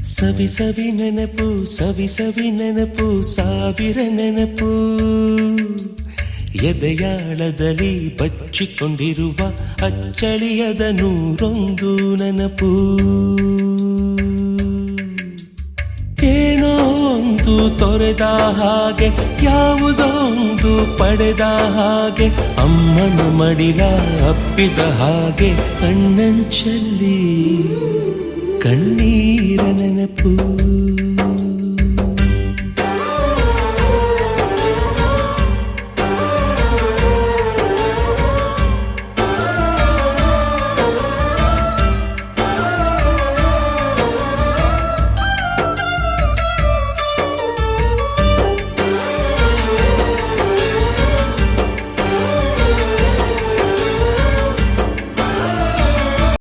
ಸವಿ ಸವಿ ನೆನಪು ಸವಿ ಸವಿ ನೆನಪು ಸಾವಿರ ನೆನಪು ಎದೆಯಾಳದಲ್ಲಿ ಬಚ್ಚಿಕೊಂಡಿರುವ ಅಚ್ಚಳಿಯದ ನೂರೊಂದು ನೆನಪು ಏನೋ ಒಂದು ತೊರೆದ ಹಾಗೆ ಯಾವುದೋ ಒಂದು ಪಡೆದ ಹಾಗೆ ಅಮ್ಮನ ಮಡಿಲ ಅಪ್ಪಿದ ಹಾಗೆ ಕಣ್ಣಂಚಲ್ಲಿ ಕಣ್ಣೀರ ನೆನಪು